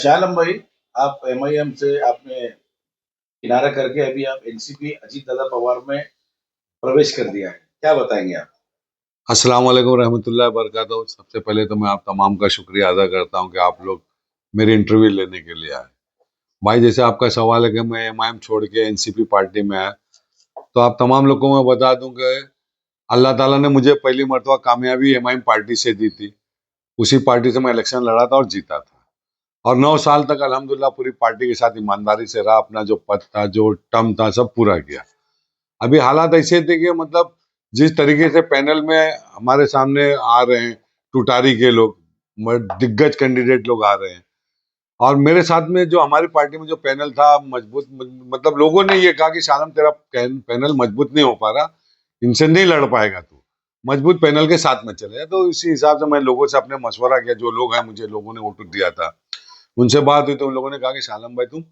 शाह आलम भाई, आप एमआईएम से आपने किनारा करके अभी आप एनसीपी अजीत दादा पवार में प्रवेश कर दिया है, क्या बताएंगे आप? अस्सलाम वालेकुम रहमतुल्लाहि बरकातहू। सबसे पहले तो मैं आप तमाम का शुक्रिया अदा करता हूं कि आप लोग मेरी इंटरव्यू लेने के लिए आए। भाई, जैसे आपका सवाल है कि मैं एमआईएम छोड़ के एनसीपी पार्टी में आया, तो आप तमाम लोगों को मैं बता दूं कि अल्लाह ताला ने मुझे पहली मरतबा कामयाबी एमआईएम पार्टी से दी थी। उसी पार्टी से मैं इलेक्शन लड़ा था और जीता था, और 9 साल तक अल्हम्दुलिल्लाह पूरी पार्टी के साथ ईमानदारी से रहा। अपना जो पद था, जो टर्म था, सब पूरा किया। अभी हालात ऐसे थे कि मतलब जिस तरीके से पैनल में हमारे सामने आ रहे हैं टुटारी के लोग, दिग्गज कैंडिडेट लोग आ रहे हैं, और मेरे साथ में जो हमारी पार्टी में जो पैनल था मजबूत, मतलब लोगों ने ये कहा कि शालम तेरा पैनल मजबूत नहीं हो पा रहा, इनसे नहीं लड़ पाएगा तू, मजबूत पैनल के साथ में चले जा। तो इसी हिसाब से मैं लोगों से अपने मशवरा किया, जो लोग हैं, मुझे लोगों ने वोट दिया था, उनसे बात हुई तो उन लोगों ने कहा कि शालम भाई तुम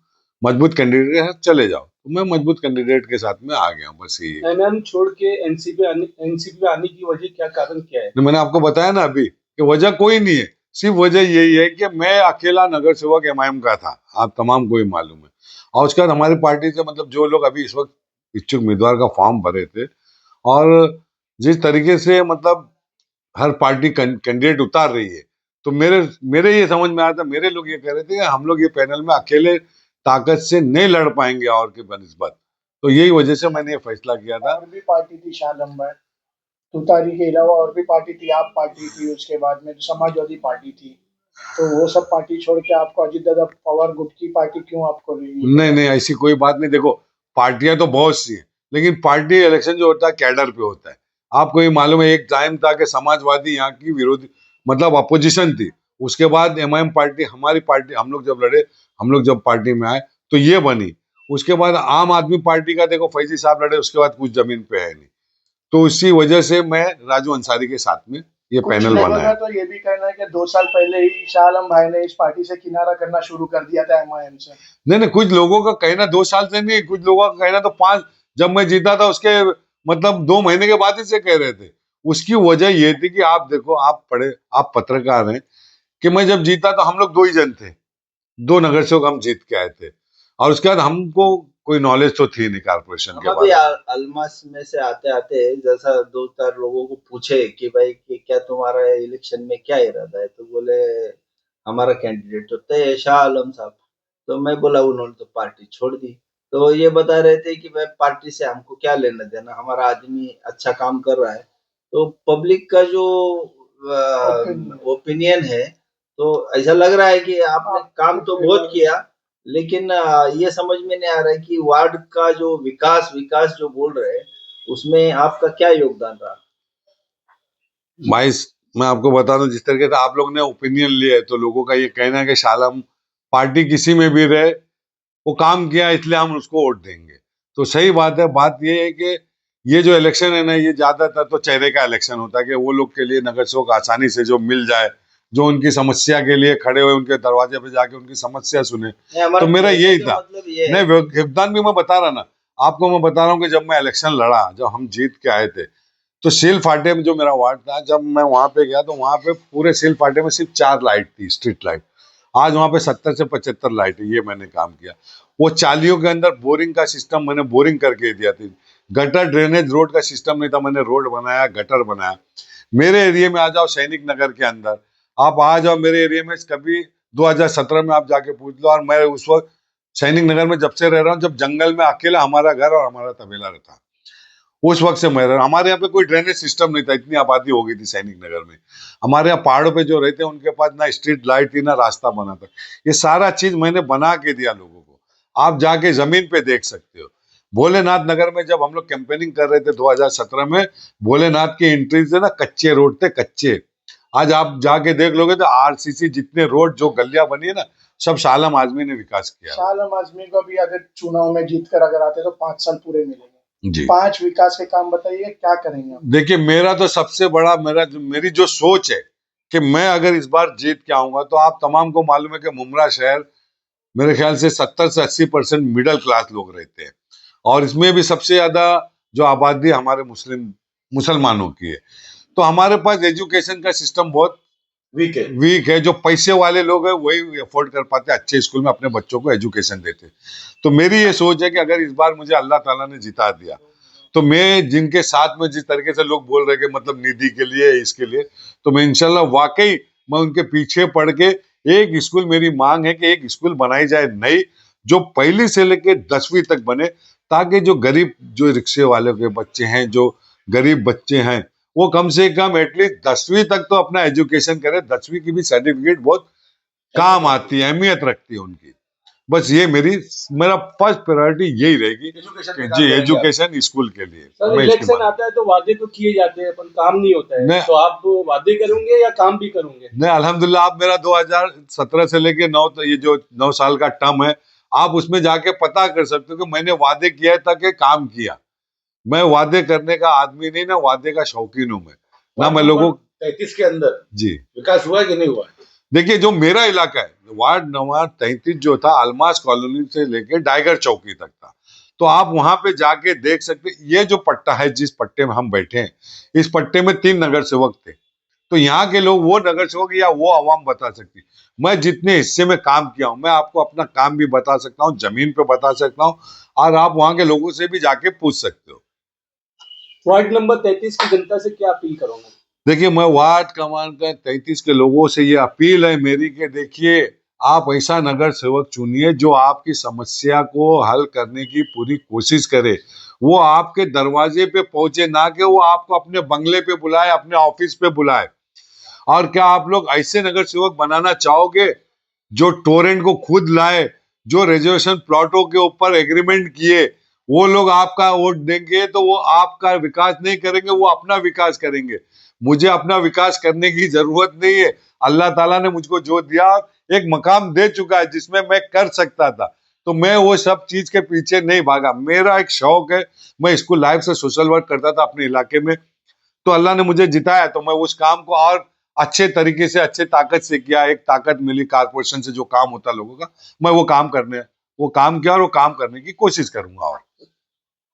मजबूत कैंडिडेट के साथ चले जाओ। तो मैं मजबूत कैंडिडेट के साथ में आ गया, बस यही। एमएम छोड़ के एनसीपी में आने की वजह क्या, कारण क्या है? तो मैंने आपको बताया ना अभी कि वजह कोई नहीं है, सिर्फ वजह यही है कि मैं अकेला नगर सेवक एमआईएम का था, आप तमाम को ही मालूम है। और उसके बाद हमारी पार्टी से मतलब जो लोग अभी इस वक्त इच्छुक उम्मीदवार का फॉर्म भरे थे, और जिस तरीके से मतलब हर पार्टी कैंडिडेट उतार रही है, तो मेरे मेरे ये समझ में आया था, मेरे लोग ये कह रहे थे कि हम लोग ये पैनल में अकेले ताकत से नहीं लड़ पाएंगे और के बनिस्बत। तो यही वजह से मैंने ये फैसला किया था। और भी पार्टी थी शाह आलम भाई, तुतारी के अलावा और भी पार्टी थी, आप पार्टी थी, उसके बाद में समाजवादी पार्टी थी। तो वो सब पार्टी छोड़ के आपको अजीत दादा पवार गुट की पार्टी क्यों आपको लेनी? नहीं नहीं, ऐसी कोई बात नहीं। देखो, पार्टियां तो बहुत सी हैं, लेकिन पार्टी इलेक्शन जो होता है कैडर पे होता है। आपको ये मालूम है, एक टाइम था कि समाजवादी यहाँ की विरोधी, मतलब अपोजिशन थी। उसके बाद एमआईएम पार्टी, हमारी पार्टी, हम लोग जब लड़े, हम लोग जब पार्टी में आए तो ये बनी। उसके बाद आम आदमी पार्टी का देखो, फैजी साहब लड़े, उसके बाद कुछ जमीन पे है नहीं। तो इसी वजह से मैं राजू अंसारी के साथ में ये कुछ पैनल लोगों बनाया। का तो ये भी कहना है कि 2 साल पहले ही शाह आलम भाई ने इस पार्टी से किनारा करना शुरू कर दिया था एमआईएम से। नहीं नहीं, कुछ लोगों का कहना 2 साल से नहीं, कुछ लोगों का कहना तो 5, जब मैं जीता था उसके मतलब 2 महीने के बाद ही से कह रहे थे। उसकी वजह ये थी कि आप देखो, आप पढ़े, आप पत्रकार हैं, कि मैं जब जीता तो हम लोग 2 ही जन थे, 2 नगर सेवक हम जीत के आए थे, और उसके बाद हमको कोई नॉलेज तो थी नहीं कारपोरेशन के हम अभी बारे में। अलमस में से आते आते जैसा 2-4 लोगों को पूछे कि भाई कि क्या तुम्हारा इलेक्शन में क्या इरादा है, तो बोले हमारा कैंडिडेट तो तय है शाह आलम साहब। तो मैं बोला उन्होंने तो पार्टी छोड़ दी। तो ये बता रहे थे कि भाई पार्टी से हमको क्या लेना देना, हमारा आदमी अच्छा काम कर रहा है। तो पब्लिक का जो ओपिनियन है, तो ऐसा लग रहा है कि आपने काम तो बहुत किया, लेकिन ये समझ में नहीं आ रहा है कि वार्ड का जो विकास विकास जो बोल रहे हैं, उसमें आपका क्या योगदान रहा? भाई, मैं आपको बता दूं, जिस तरीके से आप लोग ने ओपिनियन लिया है, तो लोगों का ये कहना है कि शालम पार्टी किसी में भी रहे, वो काम किया इसलिए हम उसको वोट देंगे। तो सही बात है। बात ये है कि ये जो इलेक्शन है ना, ये ज्यादातर तो चेहरे का इलेक्शन होता है, कि वो लोग के लिए नगर सेवक आसानी से जो मिल जाए, जो उनकी समस्या के लिए खड़े हुए, उनके दरवाजे पे जाके उनकी समस्या सुने। तो मेरा यही था। मतलब ये नहीं, योगदान भी मैं बता रहा ना आपको, मैं बता रहा हूँ कि जब मैं इलेक्शन लड़ा, जब हम जीत के आए थे, तो सील फाटे में जो मेरा वार्ड था, जब मैं वहां पे गया तो वहां पे पूरे सील फाटे में सिर्फ 4 लाइट थी, स्ट्रीट लाइट। आज वहां पे 70 से 75 लाइट है। ये मैंने काम किया। वो चालियों के अंदर बोरिंग का सिस्टम मैंने बोरिंग करके दिया था। गटर ड्रेनेज रोड का सिस्टम नहीं था, मैंने रोड बनाया, गटर बनाया। मेरे एरिया में आ जाओ, सैनिक नगर के अंदर आप आ जाओ, मेरे एरिया में कभी 2017 में आप जाके पूछ लो, और मैं उस वक्त सैनिक नगर में जब से रह रहा हूँ, जब जंगल में अकेला हमारा घर और हमारा तबेला रहता, उस वक्त से मैं रह रहा हूं। हमारे यहाँ पे कोई ड्रेनेज सिस्टम नहीं था, इतनी आबादी हो गई थी सैनिक नगर में। हमारे यहाँ पहाड़ों पे जो रहते हैं, उनके पास ना स्ट्रीट लाइट थी, ना रास्ता बना था। ये सारा चीज मैंने बना के दिया लोगों को, आप जाके जमीन पे देख सकते हो। भोलेनाथ नगर में जब हम लोग कैंपेनिंग कर रहे थे 2017 में, भोलेनाथ की एंट्री से ना कच्चे रोड थे, कच्चे। आज आप जाके देख लोगे तो आरसीसी जितने रोड, जो गलियां बनी है ना, सब शाह आलम आजमी ने विकास किया। शाह आलम आजमी को भी अगर चुनाव में जीत कर अगर आते तो 5 साल पूरे मिलेंगे जी। 5 विकास के काम बताइए, क्या करेंगे आप? देखिए, मेरा तो सबसे बड़ा, मेरी जो सोच है कि मैं अगर इस बार जीत के आऊंगा, तो आप तमाम को मालूम है कि मुमरा शहर मेरे ख्याल से 70 से 80% मिडिल क्लास लोग रहते हैं, और इसमें भी सबसे ज्यादा जो आबादी हमारे मुसलमानों की है। तो हमारे पास एजुकेशन का सिस्टम बहुत वीक है। वीक है, जो पैसे वाले लोग हैं वही अफोर्ड कर पाते हैं अच्छे स्कूल में अपने बच्चों को एजुकेशन देते। तो मेरी ये सोच है कि अगर इस बार मुझे अल्लाह ताला ने जिता दिया तो मैं जिनके साथ में जिस तरीके से लोग बोल रहे कि मतलब निधि के लिए इसके लिए, तो मैं इंशाल्लाह वाकई मैं उनके पीछे पड़ के एक स्कूल, मेरी मांग है कि एक स्कूल बनाई जाए नई, जो पहली से लेके 10वीं तक बने, ताकि जो गरीब, जो रिक्शे वालों के बच्चे हैं, जो गरीब बच्चे हैं, वो कम से कम एटलीस्ट 10वीं तक तो अपना एजुकेशन करे। 10वीं की भी सर्टिफिकेट बहुत काम आती है, अहमियत रखती है उनकी। बस ये मेरा फर्स्ट प्रायोरिटी यही रहेगी एजुकेशन कि पे जी काम करेंगे आप। एजुकेशन स्कूल के लिए सर मैं इसकी इलेक्शन मांग। आता है तो वादे तो किए जाते हैं पर काम नहीं होता है, नहीं। तो आप तो वादे करेंगे या काम भी करोगे? नहीं, अल्हम्दुलिल्लाह, आप मेरा 2017 से लेके 9 ये जो 9 साल का टर्म है, आप उसमें जाके पता कर सकते हो कि मैंने वादे किया है तक काम किया। मैं वादे करने का आदमी नहीं, ना वादे का शौकीन हूं मैं, ना मैं लोगों। 33 के अंदर जी विकास हुआ कि नहीं हुआ? देखिए, जो मेरा इलाका है, वार्ड नंबर 33 जो था, अलमास कॉलोनी से लेके टाइगर चौकी तक था, तो आप वहां पे जाके देख सकते। ये जो पट्टा है, जिस पट्टे में हम बैठे हैं, इस पट्टे में 3 नगर सेवक थे। तो यहाँ के लोग, वो नगर सेवक या वो आवाम बता सकती। मैं जितने हिस्से में काम किया हूँ, मैं आपको अपना काम भी बता सकता हूँ, जमीन पे बता सकता हूँ, और आप वहां के लोगों से भी जाके पूछ सकते हो। वार्ड नंबर 33 की जनता से क्या अपील करोगे? देखिए, मैं वार्ड क्रमांक 33 के लोगों से ये अपील है मेरी कि देखिए, आप ऐसा नगर सेवक चुनिए जो आपकी समस्या को हल करने की पूरी कोशिश करे। वो आपके दरवाजे पे पहुंचे, ना कि वो आपको अपने बंगले पे बुलाए, अपने ऑफिस पे बुलाए। और क्या आप लोग ऐसे नगर सेवक बनाना चाहोगे जो टोरेंट को खुद लाए, जो रिजर्वेशन प्लॉटों के ऊपर एग्रीमेंट किए, वो लोग आपका वोट देंगे तो वो आपका विकास नहीं करेंगे, वो अपना विकास करेंगे। मुझे अपना विकास करने की जरूरत नहीं है। अल्लाह ताला ने मुझको जो दिया, एक मकाम दे चुका है जिसमें मैं कर सकता था, तो मैं वो सब चीज के पीछे नहीं भागा। मेरा एक शौक है, मैं स्कूल लाइफ से सोशल वर्क करता था अपने इलाके में, तो अल्लाह ने मुझे जिताया, तो मैं उस काम को और अच्छे तरीके से, अच्छे ताकत से किया। एक ताकत मिली कारपोरेशन से, जो काम होता लोगों का, मैं वो काम किया और वो काम करने की कोशिश करूंगा। और